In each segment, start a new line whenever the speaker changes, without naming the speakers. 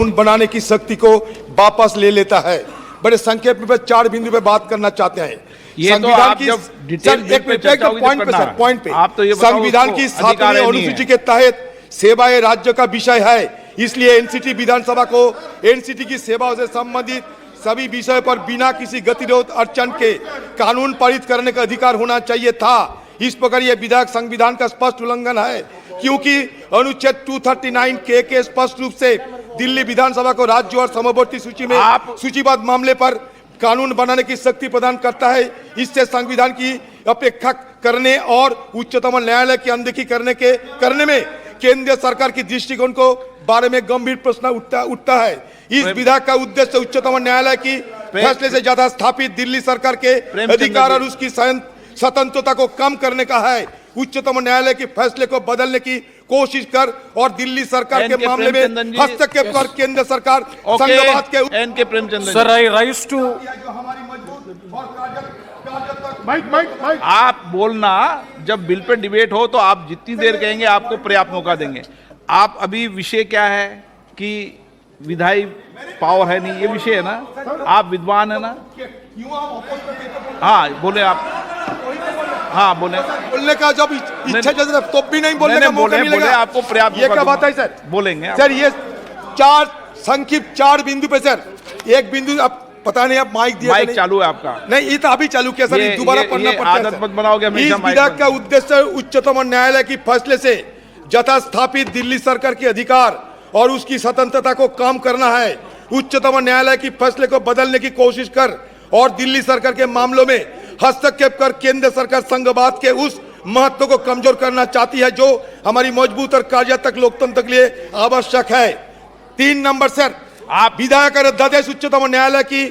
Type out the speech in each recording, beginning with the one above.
बनाने की शक्ति को वापस ले लेता है। बड़े संक्षेप में 4 बिंदु पे बात करना चाहते हैं।
ये तो आप जब डिटेल
पॉइंट पे
आप तो ये
संविधान की 7वीं अनुसूची के तहत सेवाएं राज्य का विषय है, इसलिए एनसीटी विधानसभा को एनसीटी की सेवाओं से संबंधित सभी विषयों पर बिना किसी गतिरोध अड़चन के कानून पारित करने का अधिकार होना चाहिए था। इस प्रकार यह विधेयक संविधान का स्पष्ट उल्लंघन है, क्योंकि अनुच्छेद 239 के स्पष्ट रूप से दिल्ली विधानसभा को राज्य और समवर्ती सूची में सूचीबद्ध मामले पर कानून बनाने की शक्ति प्रदान करता है। इससे संविधान की अपेक्षा करने और उच्चतम न्यायालय की अनदेखी करने में केंद्र सरकार की दृष्टिकोण को बारे में गंभीर प्रश्न उठता है। इस विधेयक का उद्देश्य उच्चतम न्यायालय की फैसले से ज्यादा स्थापित दिल्ली सरकार के अधिकार और उसकी स्वतंत्रता को कम करने का है। उच्चतम न्यायालय के फैसले को बदलने की कोशिश कर और दिल्ली सरकार के मामले में हस्तक्षेप कर केंद्र सरकार संघवाद के
सर आई राइज टू
आप बोलना जब बिल पे डिबेट हो तो आप जितनी देर कहेंगे आपको पर्याप्त मौका देंगे। आप अभी विषय क्या है कि विधायी पावर है नहीं, ये विषय है ना, आप विद्वान है ना। हाँ बोले आप, हाँ बोलने
का जब इच्छा जब तो भी नहीं बोलने का मौका मिलेगा।
आपको पर्याप्त
ये क्या बात है सर?
बोलेंगे
सर ये 4 संक्षिप्त 4 बिंदु पे सर, एक बिंदु आप पता नहीं आप माइक दिया
माइक चालू है आपका?
नहीं, ये तो अभी चालू किया सर, दोबारा पढ़ना पड़ता है।
आदत मत बनाओगे हमेशा।
इस विधेयक का उद्देश्य उच्चतम न्यायालय की फैसले से यथा स्थापित दिल्ली सरकार के अधिकार और उसकी स्वतंत्रता को कम करना है। उच्चतम न्यायालय की फैसले को बदलने की कोशिश कर और दिल्ली सरकार के मामलों में हस्तक्षेप कर केंद्र सरकार संघवाद के उस महत्व को कमजोर करना चाहती है जो हमारी मजबूत और कार्यात्मक लोकतंत्र के लिए आवश्यक है। 3 नंबर सर, आप विधायक और अध्यादेश उच्चतम न्यायालय की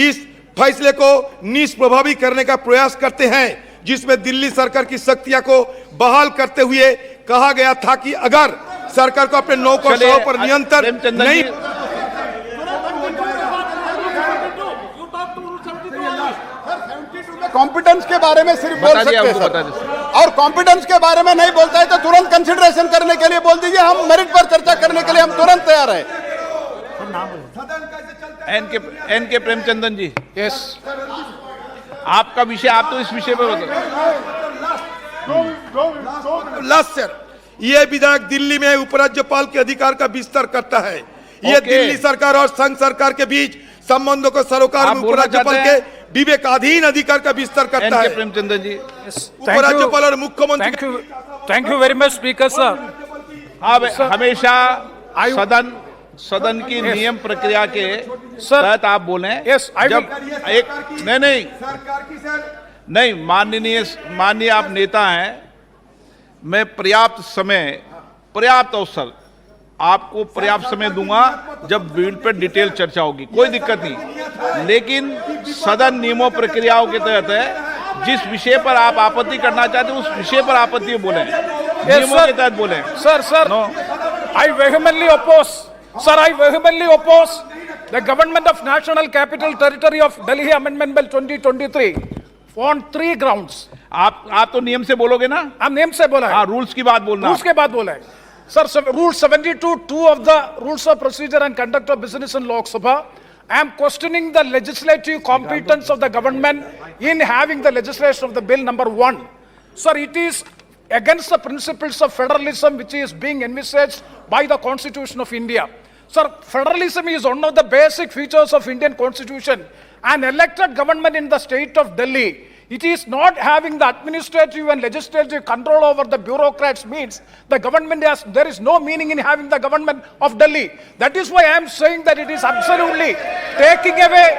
इस फैसले को निष्प्रभावी करने का प्रयास करते हैं, जिसमें दिल्ली सरकार की शक्तियां को बहाल करते हुए कहा गया था कि अगर सरकार को अपने नौकरों पर नियंत्रण नहीं
कॉम्पिटेंस के बारे में सिर्फ बोल सकते हैं सर, और कॉम्पिटेंस के बारे में नहीं बोलता है तो तुरंत कंसिडरेशन करने के लिए बोल दीजिए। हम मेरिट पर चर्चा करने के लिए हम तुरंत तैयार हैं।
एन के प्रेमचंदन जी,
यस,
आपका विषय, आप तो इस विषय पे
लास्ट सर, ये विधेयक दिल्ली में उपराज्यपाल के अधिकार का विस्तार करता है। ये दिल्ली सरकार और संघ सरकार के बीच संबंधों को सरोकार में उपराज्यपाल के विवेकाधीन अधिकार का विस्तार करता है।
प्रेमचंदन जी,
उपराज्यपाल और मुख्यमंत्री।
Thank you very much speaker sir.
हाँ, हमेशा सदन की नियम प्रक्रिया के तहत आप बोले। जब एक नहीं माननीय आप नेता हैं, मैं पर्याप्त अवसर आपको पर्याप्त समय दूंगा जब बिल पर डिटेल चर्चा होगी, कोई दिक्कत नहीं। लेकिन सदन नियमों प्रक्रियाओं के तहत है, जिस विषय पर आप आपत्ति करना चाहते हैं उस विषय पर आपत्ति बोले, नियमों के तहत बोले।
Sir I vehemently oppose, sir, I vehemently oppose the Government of National Capital Territory of Delhi Amendment Bill 2023 on 3 grounds.
आप तो नियम से बोलोगे ना?
हम नियम से बोला है।
हाँ, रूल्स की बात बोलना।
रूल्स के बाद बोला है sir. Rule 72(2) of the Rules of Procedure and Conduct of Business in Lok Sabha. I am questioning the legislative competence of the government in having the legislation of the bill number 1. Sir, it is against the principles of federalism which is being envisaged by the Constitution of India. Sir, federalism is one of the basic features of Indian Constitution. An elected government in the state of Delhi, it is not having the administrative and legislative control over the bureaucrats means the government there is no meaning in having the government of Delhi. That is why I am saying that it is absolutely taking away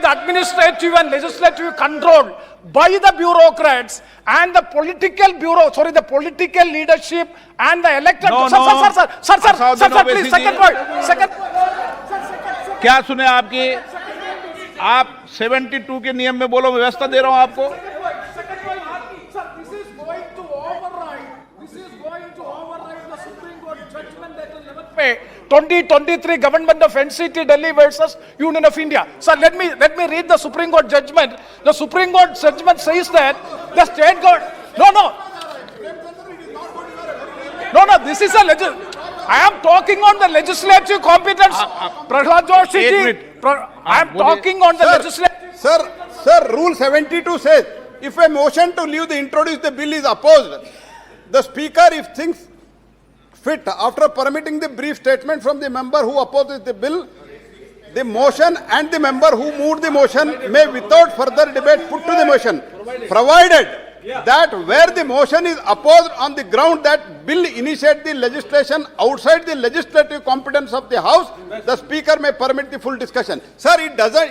the administrative and legislative control by the bureaucrats and the political leadership and the elected. Sir, please, second point.
क्या सुने आपकी? आप 72 के नियम में बोलो, व्यवस्था दे रहा हूं आपको।
2023 Government of NCT Delhi versus Union of India. Sir, let me read the Supreme Court judgment. The Supreme Court judgment says that the state government. No. This is a I am talking on the legislative competence. Prahlad Joshi
एक
ji,
minute.
I am
बोलिए।
talking on the
Sir,
legislative.
Sir, Rule 72 says, if a motion to leave the introduced the bill is opposed, the speaker, if thinks fit, after permitting the brief statement from the member who opposes the bill, the motion and the member who moved the motion may without further debate put to the motion, provided that where the motion is opposed on the ground that bill initiate the legislation outside the legislative competence of the house, the speaker may permit the full discussion. Sir, it doesn't,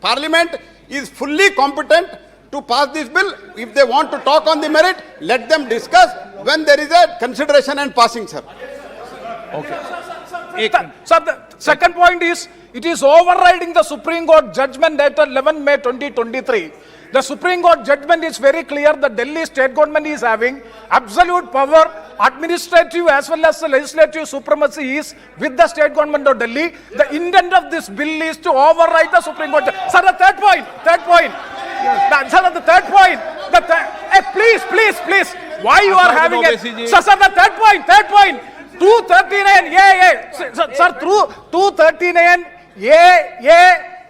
Parliament is fully competent to pass this bill. If they want to talk on the merit, let them discuss when there is a consideration and passing, sir.
Sir, the second point is, it is overriding the Supreme Court judgment dated 11 May 2023. The Supreme Court judgment is very clear that Delhi state government is having absolute power, administrative as well as the legislative supremacy is with the state government of Delhi. The intent of this bill is to override the Supreme Court. Sir, the third point. Sir, the third point. Please. Why you are having it? Sir, the third point. 239, sir, through 239,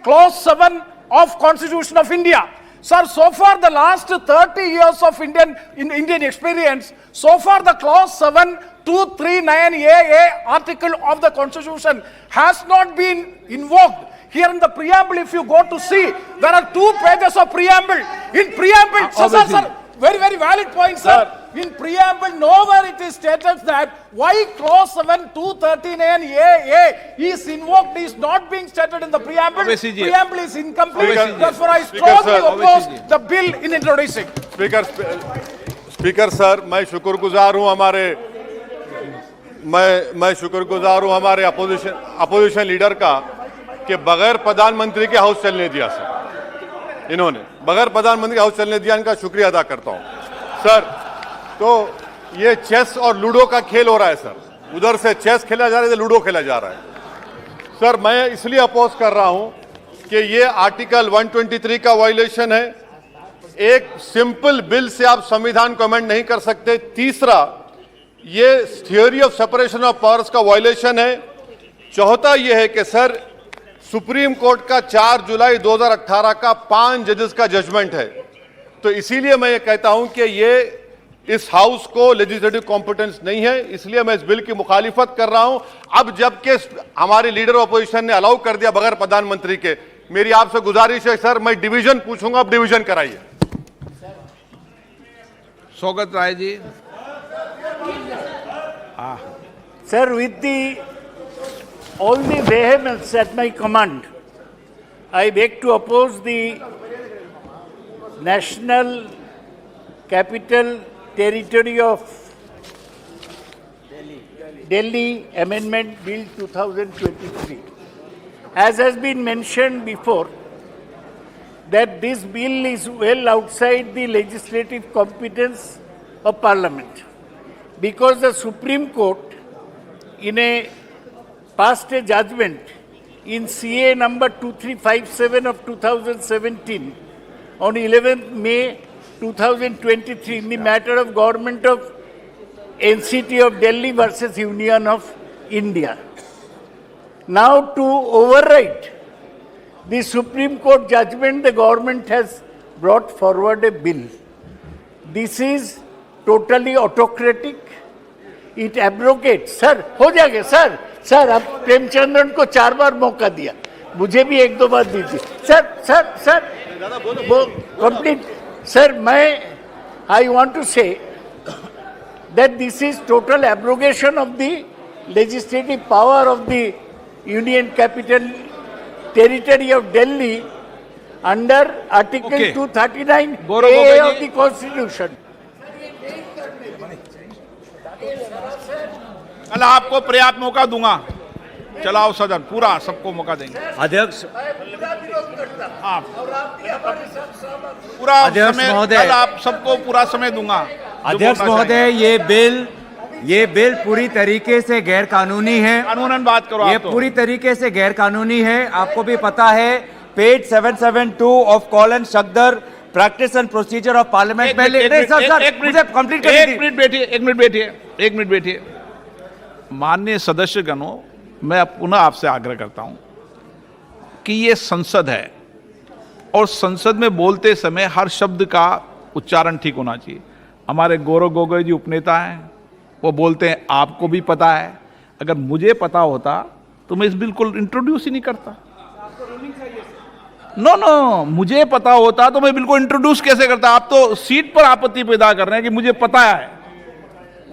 clause 7 of Constitution of India. Sir, so far the last 30 years of Indian experience, so far the clause 7, 239 article of the Constitution has not been invoked. Here in the preamble, if you go to see, there are 2 pages of preamble. In preamble, sir, very valid point, sir. In preamble, nowhere it is stated that why clause 7, 239 is invoked is not being stated in the preamble. Preamble is incomplete. Therefore, I strongly oppose the bill in introducing.
Speaker sir, मैं शुक्रगुजार हूं हमारे opposition leader का कि बगैर प्रधानमंत्री के house चलने दिया सर। इन्होंने बगैर प्रधानमंत्री के हाउस चलने दिया, इनका शुक्रिया अदा करता हूं सर। तो ये चेस और लूडो का खेल हो रहा है सर, उधर से चेस खेला जा रहा है, इधर लूडो खेला जा रहा है सर। मैं इसलिए अपोज कर रहा हूं कि ये आर्टिकल 123 का वायलेशन है। एक सिंपल बिल से आप संविधान को अमेंड नहीं कर सकते। तीसरा, ये theory of separation of powers का वायलेशन है। चौथा ये है कि सर, सुप्रीम कोर्ट का 4 जुलाई 2018 का 5 जजेस का जजमेंट है। तो इसीलिए मैं ये कहता हूं कि ये इस हाउस को लेजिस्लेटिव कॉम्पिटेंस नहीं है, इसलिए मैं इस बिल की मुखालिफत कर रहा हूं। अब जबकि हमारे लीडर ऑपोजिशन ने अलाउ कर दिया बगैर प्रधानमंत्री के, मेरी आपसे गुजारिश है सर, मैं डिवीजन पूछूंगा, अब डिवीजन कराइए।
स्वागत Rai ji.
Sir, with all the vehemence at my command, I beg to oppose the National Capital Territory of Delhi Amendment Bill 2023. As has been mentioned before, that this bill is well outside the legislative competence of Parliament, because the Supreme Court passed a judgment in CA number 2357 of 2017 on 11th May 2023 in the matter of government of NCT of Delhi versus Union of India. Now, to override the Supreme Court judgment, the government has brought forward a bill. This is totally autocratic. It abrogates. Sir, हो जाएगा sir. Sir, अब प्रेमचंद्रन को 4 बार मौका दिया, मुझे भी 1-2 बार दीजिए। Sir, वो complete. Sir, I want to say that this is total abrogation of the legislative power of the Union Capital Territory of Delhi under Article 239A of the Constitution.
कल आपको पर्याप्त मौका दूंगा, चलाओ सदन, पूरा सबको मौका देंगे।
अध्यक्ष
पूरा समय, कल आप सबको पूरा समय दूंगा।
अध्यक्ष महोदय, ये बिल पूरी तरीके से गैर कानूनी है।
कानूनन बात करो।
ये पूरी तरीके से गैर कानूनी है। आपको भी पता है, page 772 of colon Safdar practice and procedure of parliament
एक
में
मिनट
मुझे कंप्लीट करनी थी।
एक मिनट बैठिए। माननीय सदस्यगणों, मैं पुनः आपसे आग्रह करता हूं कि ये संसद है और संसद में बोलते समय हर शब्द का उच्चारण ठीक होना चाहिए। हमारे गौरव गोगोई जी उपनेता हैं, वो बोलते हैं आपको भी पता है। अगर मुझे पता होता तो मैं इस बिल को इंट्रोड्यूस ही नहीं करता। नो, मुझे पता होता तो मैं बिल को इंट्रोड्यूस कैसे करता? आप तो सीट पर आपत्ति पैदा कर रहे हैं कि मुझे पता है।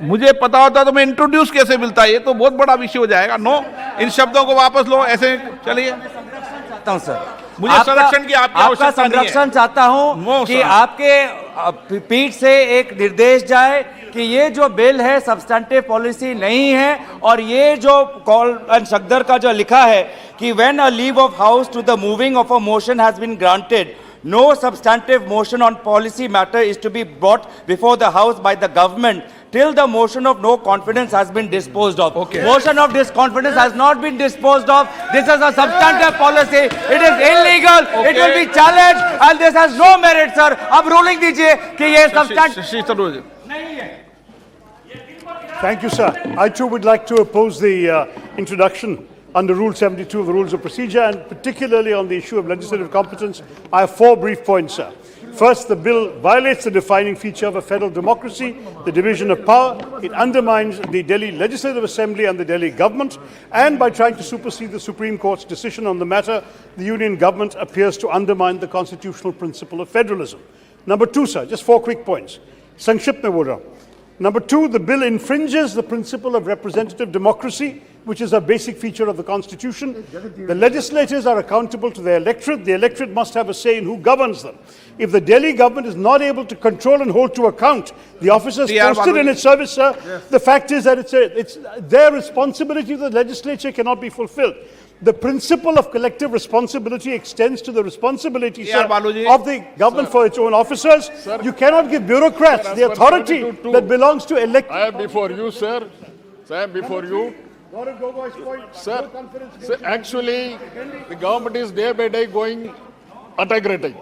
मुझे पता होता तो मैं इंट्रोड्यूस कैसे मिलता? ये तो बहुत बड़ा विषय हो जाएगा। नो, इन शब्दों को वापस लो। ऐसे चलिए,
चाहता हूं सर,
मुझे संरक्षण की आपकी
आपका
आवश्यकता नहीं है।
संरक्षण चाहता हूं कि
सर।
आपके पीठ से एक निर्देश जाए कि ये जो बिल है सब्सटेंटिव पॉलिसी नहीं है, और ये जो कॉल एंड सगदर का जो लिखा है कि when a leave of house to the moving of a motion has been granted, no substantive motion on policy matter is to be brought before the house by the government till the motion of no confidence has been disposed of.
Okay.
Motion of disconfidence has not been disposed of. This is a substantive policy. It is illegal.
Okay.
It will be challenged and this has no merit, sir. अब ruling दीजिए कि ये substantive
Shri Saroj,
Thank you, sir. I too would like to oppose the introduction under Rule 72 of the Rules of Procedure, and particularly on the issue of legislative competence. I have 4 brief points, sir. First, the bill violates the defining feature of a federal democracy, the division of power. It undermines the Delhi Legislative Assembly and the Delhi government, and by trying to supersede the Supreme Court's decision on the matter, the union government appears to undermine the constitutional principle of federalism. Number 2, sir, just 4 quick points. Sankshipt mein bol raha hu. Number 2, the bill infringes the principle of representative democracy, which is a basic feature of the Constitution. The legislators are accountable to their electorate. The electorate must have a say in who governs them. If the Delhi government is not able to control and hold to account the officers posted in its service, sir, the fact is that it's their responsibility. The legislature cannot be fulfilled. The principle of collective responsibility extends to the responsibility, sir, of the government for its own officers. You cannot give bureaucrats the authority that belongs to elect.
I am before you, sir. I am before you. Sir, actually, the government is day by day going integrating.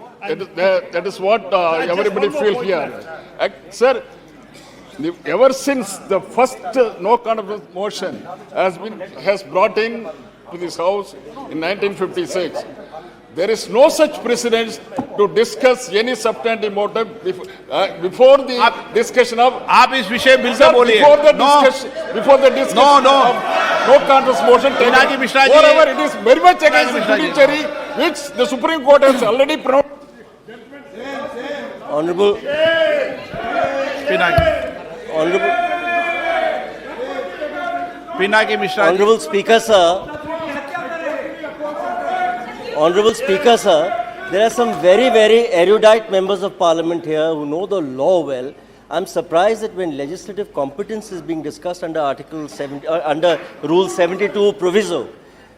That is what everybody feels here. Sir, ever since the first no confidence motion has brought in to this house in 1956, there is no such precedence to discuss any substantive motive before the discussion of.
आप इस विषय bill से बोलिए।
Before the discussion
No.
of no contest motion taken.
Pinaki Mishra ji.
Moreover, it is very much against the
Mishra ji.
judiciary, which the Supreme Court has already pronounced.
Honorable,
Pinaki Mishra ji.
Honorable Speaker, sir. Honorable Speaker, sir, there are some very, very erudite members of Parliament here who know the law well. I'm surprised that when legislative competence is being discussed under under Rule 72 proviso,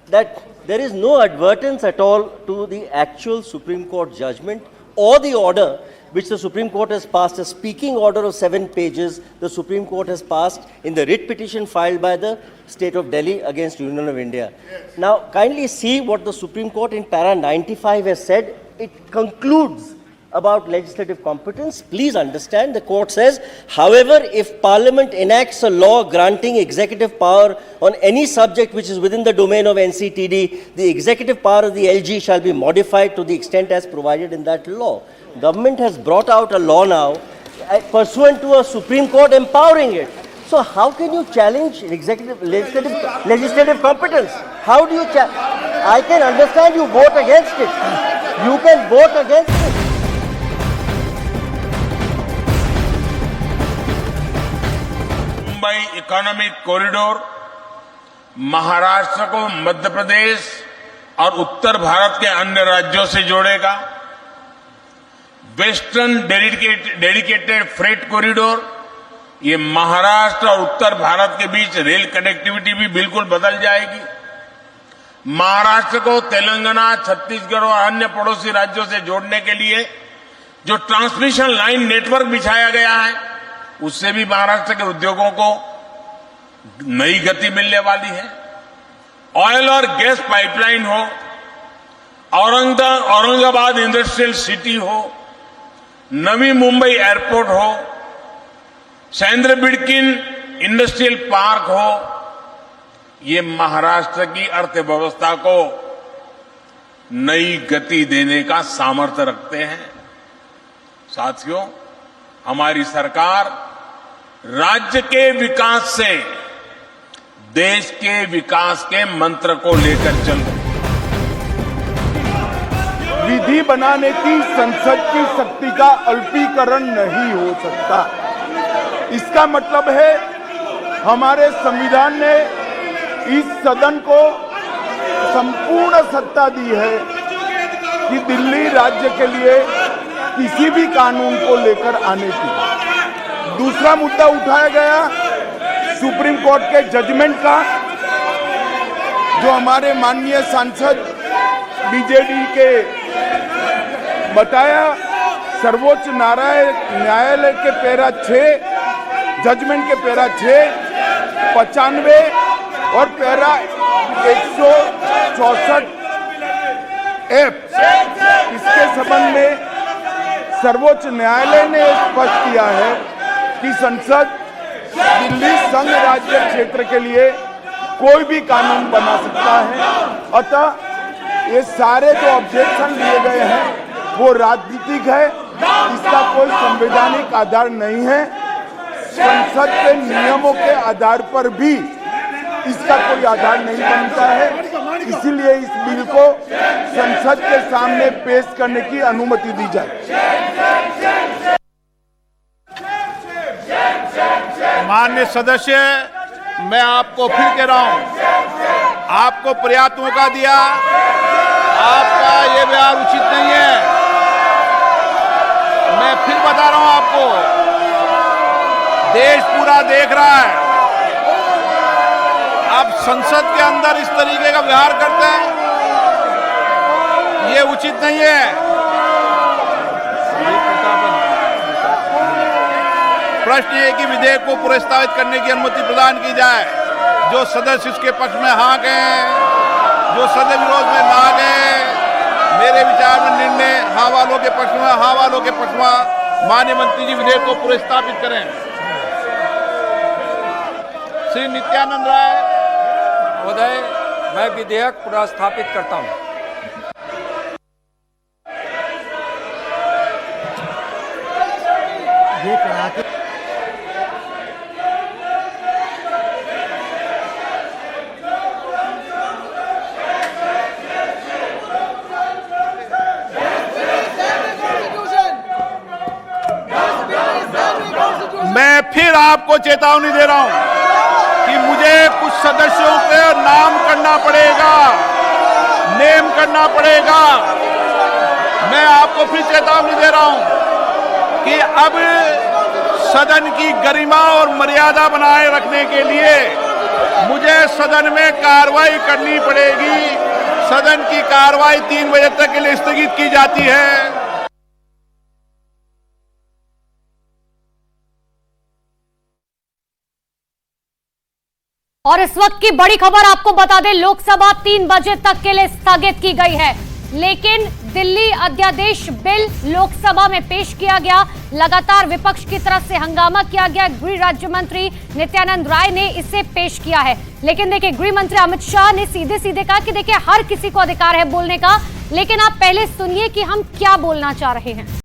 that there is no advertence at all to the actual Supreme Court judgment or the order which the Supreme Court has passed, a speaking order of 7 pages the Supreme Court has passed in the writ petition filed by the State of Delhi against Union of India. Now, kindly see what the Supreme Court in para 95 has said. It concludes about legislative competence. Please understand, the court says, however, if Parliament enacts a law granting executive power on any subject which is within the domain of NCTD, the executive power of the LG shall be modified to the extent as provided in that law. Government has brought out a law now pursuant to a Supreme Court empowering it. So how can you challenge legislative competence? How do you I can understand you vote against it. You can vote against it.
Mumbai economic corridor Maharashtra को मध्य प्रदेश और उत्तर भारत के अन्य राज्यों से जोड़ेगा। Western dedicated freight corridor, ये महाराष्ट्र और उत्तर भारत के बीच रेल कनेक्टिविटी भी बिल्कुल बदल जाएगी। महाराष्ट्र को तेलंगाना, छत्तीसगढ़ और अन्य पड़ोसी राज्यों से जोड़ने के लिए जो ट्रांसमिशन लाइन नेटवर्क बिछाया गया है, उससे भी महाराष्ट्र के उद्योगों को नई गति मिलने वाली है। ऑयल और गैस पाइपलाइन हो, औरंगाबाद इंडस्ट्रियल सिटी हो, नवी मुंबई एयरपोर्ट हो, सेंद्र बिडकिन इंडस्ट्रियल पार्क हो, ये महाराष्ट्र की अर्थव्यवस्था को नई गति देने का सामर्थ्य रखते हैं। साथियों, हमारी सरकार राज्य के विकास से देश के विकास के मंत्र को लेकर चल रही है।
विधि बनाने की संसद की शक्ति का अल्पीकरण नहीं हो सकता। इसका मतलब है हमारे संविधान ने इस सदन को संपूर्ण सत्ता दी है कि दिल्ली राज्य के लिए किसी भी कानून को लेकर आने की। दूसरा मुद्दा उठाया गया सुप्रीम कोर्ट के जजमेंट का, जो हमारे माननीय सांसद बीजेडी के बताया। सर्वोच्च न्यायालय के पैरा 6 जजमेंट के पैरा 6, 95 और पैरा 164 F, इसके संबंध में सर्वोच्च न्यायालय ने स्पष्ट किया है कि संसद दिल्ली संघ राज्य क्षेत्र के लिए कोई भी कानून बना सकता है। अतः ये सारे जो ऑब्जेक्शन लिए गए हैं वो राजनीतिक है, इसका कोई संवैधानिक आधार नहीं है। संसद के नियमों के आधार पर भी इसका कोई आधार नहीं बनता है। इसीलिए इस बिल को संसद के सामने पेश करने की अनुमति दी जाए।
माननीय सदस्य, मैं आपको फिर कह रहा हूं, आपको पर्याप्त मौका दिया, आपका ये व्यवहार उचित नहीं है। मैं फिर बता रहा हूं आपको, देश पूरा देख रहा है, आप संसद के अंदर इस तरीके का व्यवहार करते हैं, ये उचित नहीं है। प्रश्न है कि विधेयक को प्रस्तावित करने की अनुमति प्रदान की जाए। जो सदस्य इसके पक्ष में हाँ गए, जो सदस्य विरोध में ना गए, मेरे विचार में निर्णय हाँ वालों के पक्ष में, हाँ वालों के पक्ष में। माननीय मंत्री जी विधेयक को प्रस्तावित करें। श्री नित्यानंद राय
महोदय, मैं विधेयक प्रस्तावित करता हूं।
मैं फिर आपको चेतावनी दे रहा हूं कि मुझे कुछ सदस्यों के नाम करना पड़ेगा, नेम करना पड़ेगा। मैं आपको फिर चेतावनी दे रहा हूं कि अब सदन की गरिमा और मर्यादा बनाए रखने के लिए मुझे सदन में कार्रवाई करनी पड़ेगी। सदन की कार्रवाई 3 बजे तक के लिए स्थगित की जाती है।
और इस वक्त की बड़ी खबर आपको बता दें, लोकसभा 3 बजे तक के लिए स्थगित की गई है, लेकिन दिल्ली अध्यादेश बिल लोकसभा में पेश किया गया। लगातार विपक्ष की तरफ से हंगामा किया गया। गृह राज्य मंत्री नित्यानंद राय ने इसे पेश किया है, लेकिन देखिए गृह मंत्री अमित शाह ने सीधे सीधे कहा कि देखिए हर किसी को अधिकार है बोलने का, लेकिन आप पहले सुनिए कि हम क्या बोलना चाह रहे हैं।